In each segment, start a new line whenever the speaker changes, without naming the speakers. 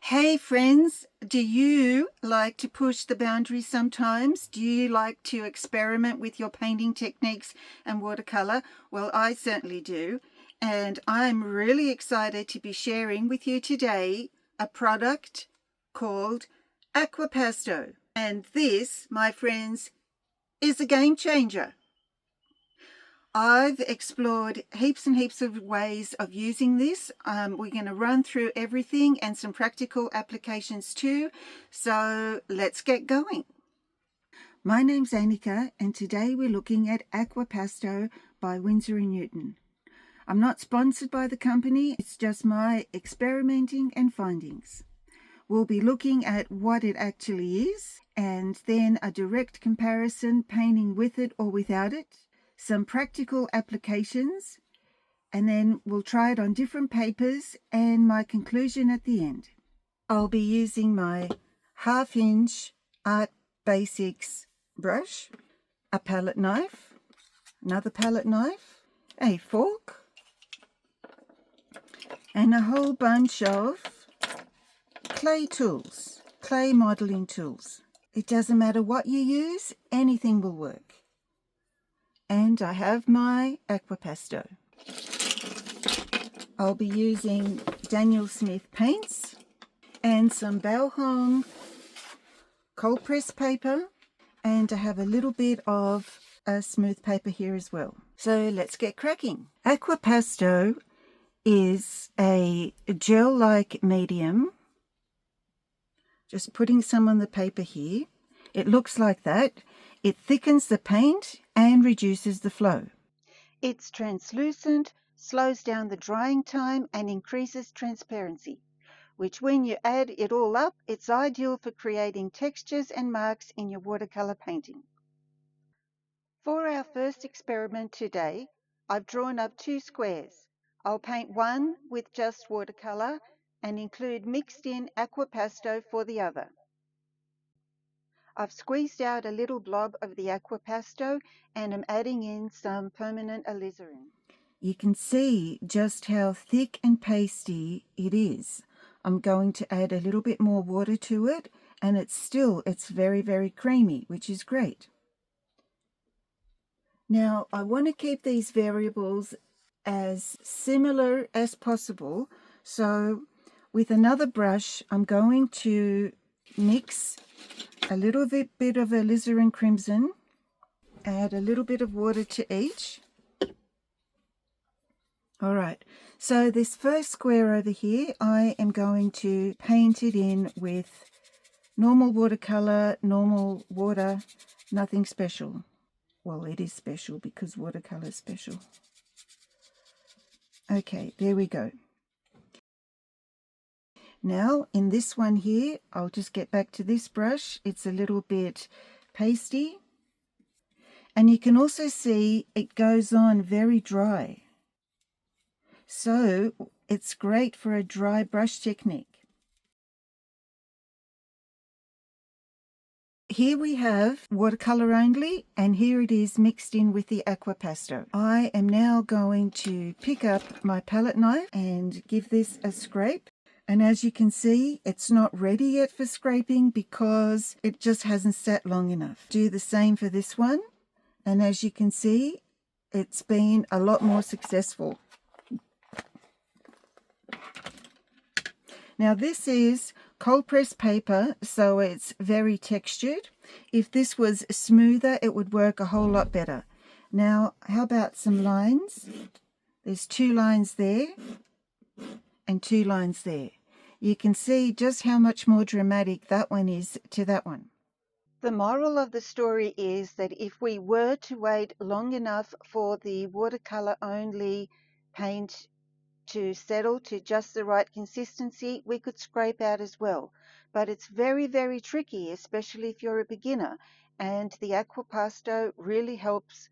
Hey friends, do you like to push the boundaries sometimes? Do you like to experiment with your painting techniques and watercolor? Well, I certainly do. And I'm really excited to be sharing with you today a product called Aquapasto. And this, my friends, is a game changer. I've explored heaps and heaps of ways of using this. We're going to run through everything and some practical applications too. So let's get going. My name's Annika, and today we're looking at Aquapasto by Winsor Newton. I'm not sponsored by the company, it's just my experimenting and findings. We'll be looking at what it actually is, and then a direct comparison painting with it or without it, some practical applications, and then we'll try it on different papers and my conclusion at the end. I'll be using my 1/2" Art Basics brush, a palette knife, another palette knife, a fork, and a whole bunch of clay tools, clay modeling tools. It doesn't matter what you use, anything will work. And I have my Aquapasto. I'll be using Daniel Smith paints and some Bao cold press paper, and I have a little bit of smooth paper here as well. So let's get cracking. Aquapasto is a gel-like medium. Just putting some on the paper here. It looks like that. It thickens the paint and reduces the flow. It's translucent, slows down the drying time, and increases transparency, which when you add it all up, it's ideal for creating textures and marks in your watercolor painting. For our first experiment today, I've drawn up 2 squares. I'll paint one with just watercolor and include mixed in Aquapasto for the other. I've squeezed out a little blob of the Aquapasto and I'm adding in some permanent alizarin. You can see just how thick and pasty it is. I'm going to add a little bit more water to it, and it's very, very creamy, which is great. Now, I want to keep these variables as similar as possible. So with another brush, I'm going to mix a little bit of alizarin crimson, add a little bit of water to each. All right, so this first square over here, I am going to paint it in with normal watercolor, normal water, nothing special. Well, it is special because watercolor is special. Okay, there we go. Now, in this one here, I'll just get back to this brush. It's a little bit pasty. And you can also see it goes on very dry. So, it's great for a dry brush technique. Here we have watercolor only, and here it is mixed in with the Aquapasto. I am now going to pick up my palette knife and give this a scrape. And as you can see, it's not ready yet for scraping because it just hasn't sat long enough. Do the same for this one. And as you can see, it's been a lot more successful. Now this is cold press paper, so it's very textured. If this was smoother, it would work a whole lot better. Now, how about some lines? There's 2 lines there and 2 lines there. You can see just how much more dramatic that one is to that one. The moral of the story is that if we were to wait long enough for the watercolor only paint to settle to just the right consistency, we could scrape out as well. But it's very, very tricky, especially if you're a beginner, and the Aquapasto really helps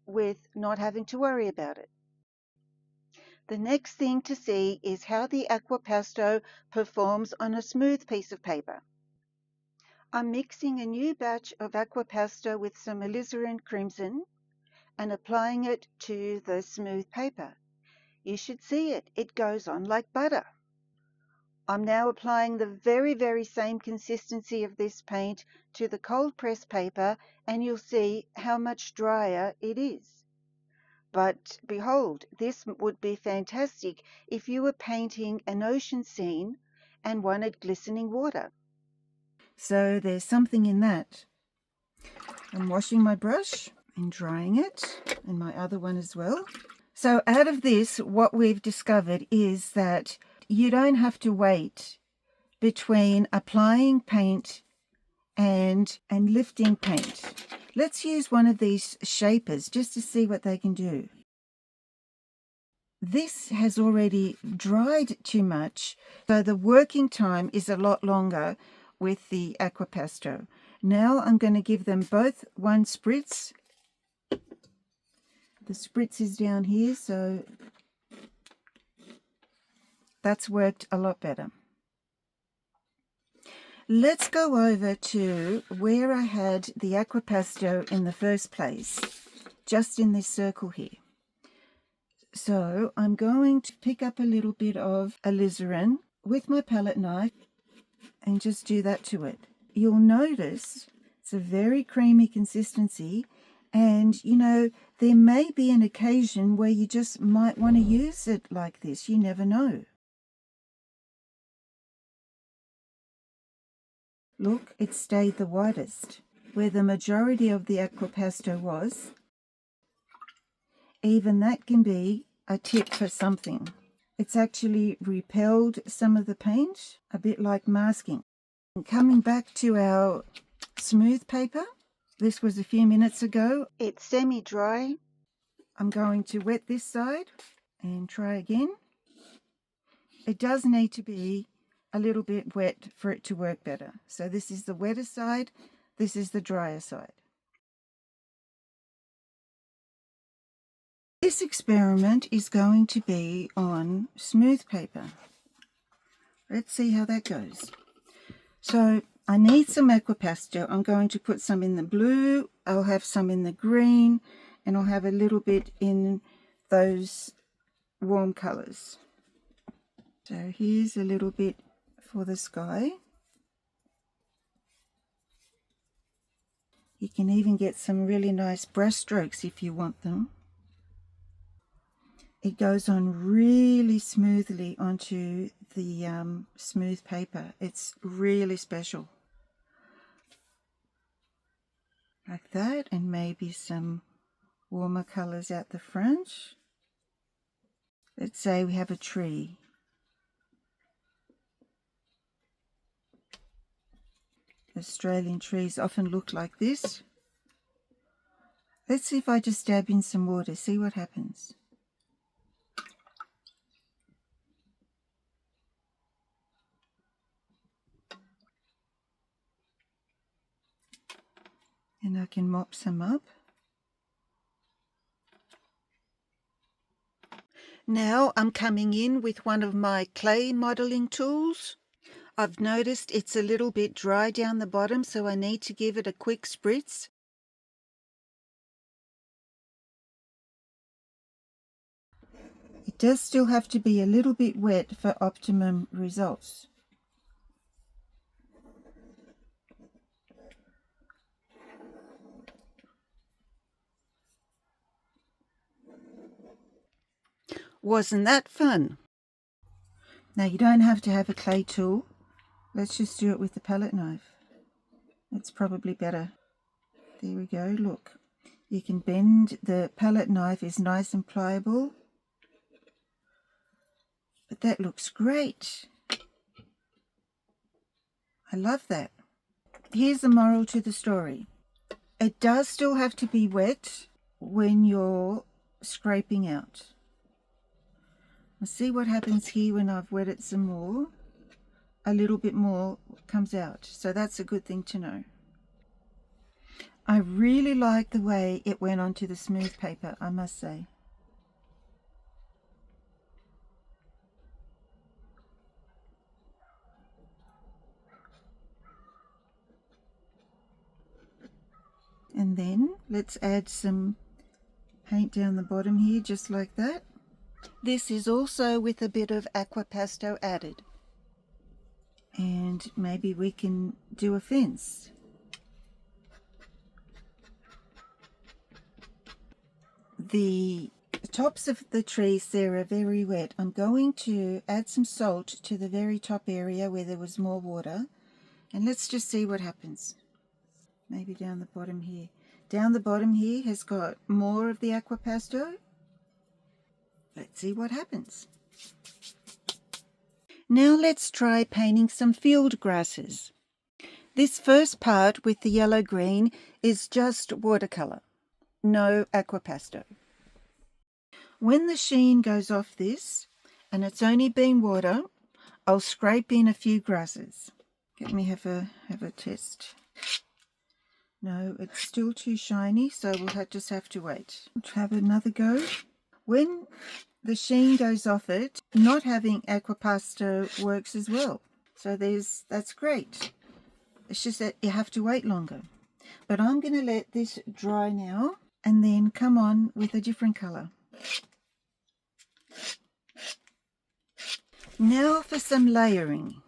with not having to worry about it. The next thing to see is how the Aquapasto performs on a smooth piece of paper. I'm mixing a new batch of Aquapasto with some alizarin crimson and applying it to the smooth paper. You should see it. It goes on like butter. I'm now applying the very same consistency of this paint to the cold press paper, and you'll see how much drier it is. But behold, this would be fantastic if you were painting an ocean scene and wanted glistening water. So there's something in that. I'm washing my brush and drying it, and my other one as well. So out of this, what we've discovered is that you don't have to wait between applying paint and lifting paint. Let's use one of these shapers just to see what they can do. This has already dried too much, so the working time is a lot longer with the Aquapasto. Now I'm going to give them both one spritz. The spritz is down here, so that's worked a lot better. Let's go over to where I had the Aquapasto in the first place, just in this circle here. So I'm going to pick up a little bit of alizarin with my palette knife and just do that to it. You'll notice it's a very creamy consistency, and you know, there may be an occasion where you just might want to use it like this. You never know. Look, it stayed the whitest, where the majority of the Aquapasto was. Even that can be a tip for something. It's actually repelled some of the paint, a bit like masking. And coming back to our smooth paper, this was a few minutes ago. It's semi-dry. I'm going to wet this side and try again. It does need to be a little bit wet for it to work better. So this is the wetter side, this is the drier side. This experiment is going to be on smooth paper. Let's see how that goes. So I need some Aquapasto. I'm going to put some in the blue, I'll have some in the green, and I'll have a little bit in those warm colors. So here's a little bit for the sky. You can even get some really nice brush strokes if you want them. It goes on really smoothly onto the smooth paper. It's really special. Like that, and maybe some warmer colors out the front. Let's say we have a tree. Australian trees often look like this. Let's see if I just dab in some water, see what happens. And I can mop some up. Now I'm coming in with one of my clay modeling tools. I've noticed it's a little bit dry down the bottom, so I need to give it a quick spritz. It does still have to be a little bit wet for optimum results. Wasn't that fun? Now you don't have to have a clay tool. Let's just do it with the palette knife. It's probably better. There we go, look. You can bend, the palette knife is nice and pliable. But that looks great. I love that. Here's the moral to the story. It does still have to be wet when you're scraping out. Let's see what happens here when I've wet it some more. A little bit more comes out, so that's a good thing to know. I really like the way it went onto the smooth paper, I must say. And then let's add some paint down the bottom here, just like that. This is also with a bit of Aquapasto added. And maybe we can do a fence. The tops of the trees there are very wet. I'm going to add some salt to the very top area where there was more water, and let's just see what happens. Maybe down the bottom here. Down the bottom here has got more of the Aquapasto. Let's see what happens. Now let's try painting some field grasses. This first part with the yellow-green is just watercolor, no Aquapasto. When the sheen goes off this, and it's only been water, I'll scrape in a few grasses. Let me have a test. No, it's still too shiny, so we'll just have to wait. Let's have another go. When the sheen goes off it, not having Aquapasto works as well. So that's great. It's just that you have to wait longer. But I'm going to let this dry now and then come on with a different colour. Now for some layering.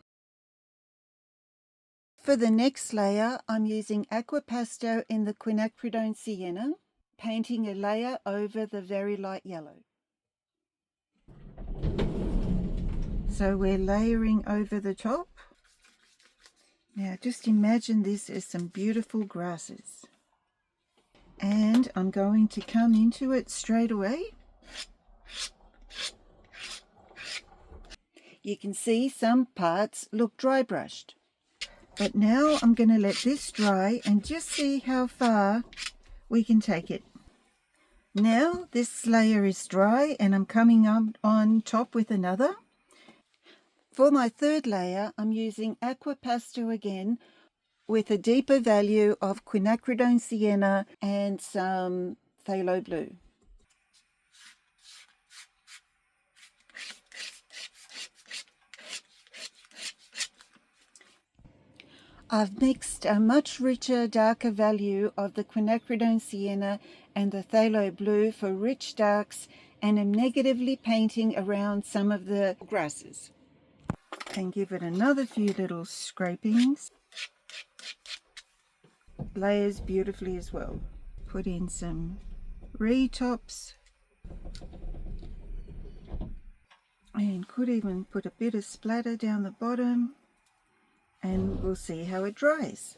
For the next layer, I'm using Aquapasto in the quinacridone sienna, painting a layer over the very light yellow. So we're layering over the top. Now just imagine this as some beautiful grasses. And I'm going to come into it straight away. You can see some parts look dry brushed. But now I'm going to let this dry and just see how far we can take it. Now this layer is dry and I'm coming up on top with another. For my third layer, I'm using Aquapasto again with a deeper value of quinacridone sienna and some phthalo blue. I've mixed a much richer, darker value of the quinacridone sienna and the phthalo blue for rich darks, and am negatively painting around some of the grasses. And give it another few little scrapings. Layers beautifully as well. Put in some reed tops. And could even put a bit of splatter down the bottom. And we'll see how it dries.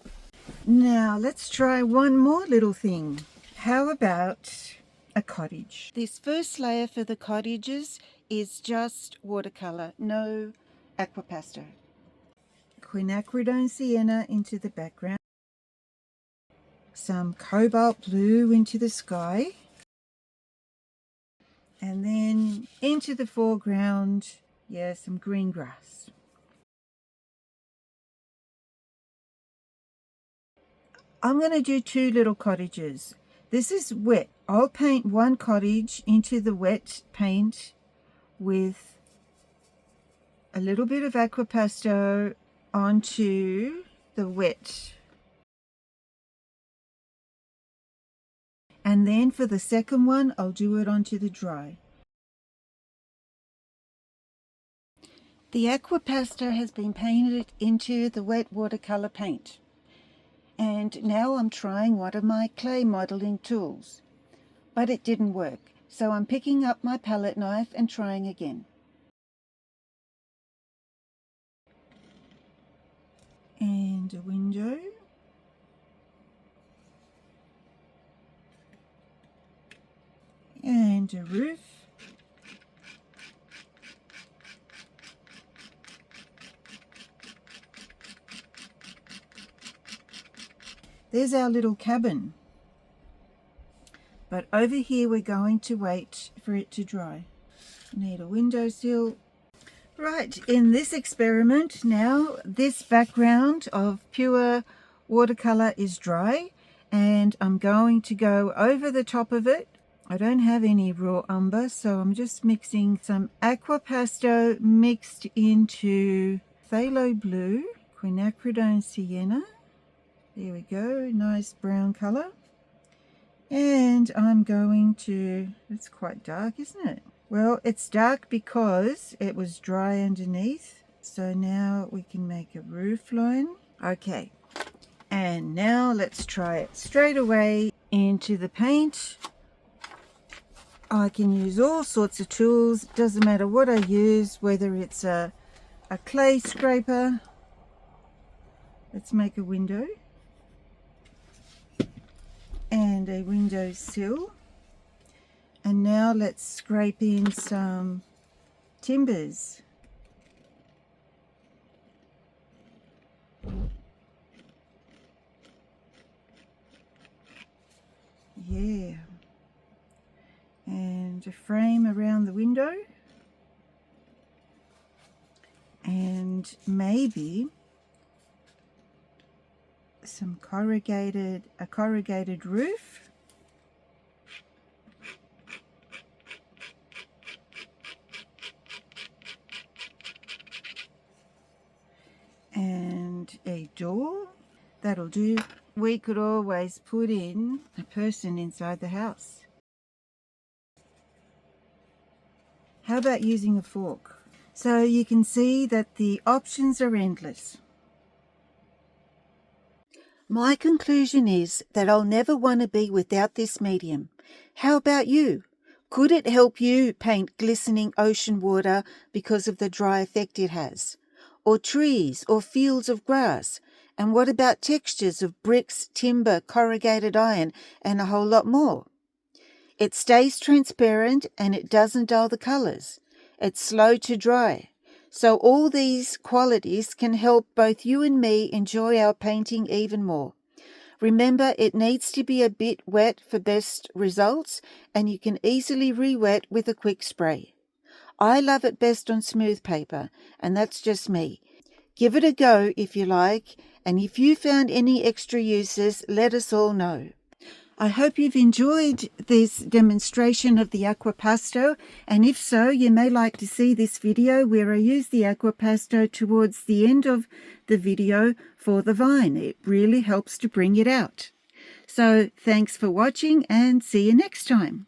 Now let's try one more little thing. How about a cottage? This first layer for the cottages is just watercolor, no Aquapasto. Quinacridone sienna into the background. Some cobalt blue into the sky. And then into the foreground, some green grass. I'm going to do two little cottages. This is wet. I'll paint one cottage into the wet paint with a little bit of Aquapasto onto the wet. And then for the second one, I'll do it onto the dry. The Aquapasto has been painted into the wet watercolor paint. And now I'm trying one of my clay modeling tools. But it didn't work, so I'm picking up my palette knife and trying again. And a window. And a roof. There's our little cabin. But over here we're going to wait for it to dry. Need a windowsill. Right, in this experiment now, this background of pure watercolor is dry, and I'm going to go over the top of it. I don't have any raw umber, so I'm just mixing some Aquapasto mixed into phthalo blue, quinacridone sienna. There we go, nice brown color. And I'm going to, it's quite dark, isn't it? Well, it's dark because it was dry underneath. So now we can make a roof line. Okay, and now let's try it straight away into the paint. I can use all sorts of tools, doesn't matter what I use, whether it's a clay scraper. Let's make a window and a window sill. And now let's scrape in some timbers. Yeah. And a frame around the window. And maybe some a corrugated roof. And a door. That'll do. We could always put in a person inside the house. How about using a fork? So you can see that the options are endless. My conclusion is that I'll never want to be without this medium. How about you? Could it help you paint glistening ocean water because of the dry effect it has? Or trees or fields of grass? And what about textures of bricks, timber, corrugated iron, and a whole lot more? It stays transparent and it doesn't dull the colours. It's slow to dry. So all these qualities can help both you and me enjoy our painting even more. Remember, it needs to be a bit wet for best results, and you can easily re-wet with a quick spray. I love it best on smooth paper, and that's just me. Give it a go if you like, and if you found any extra uses, let us all know. I hope you've enjoyed this demonstration of the Aquapasto, and if so, you may like to see this video where I use the Aquapasto towards the end of the video for the vine. It really helps to bring it out. So thanks for watching and see you next time.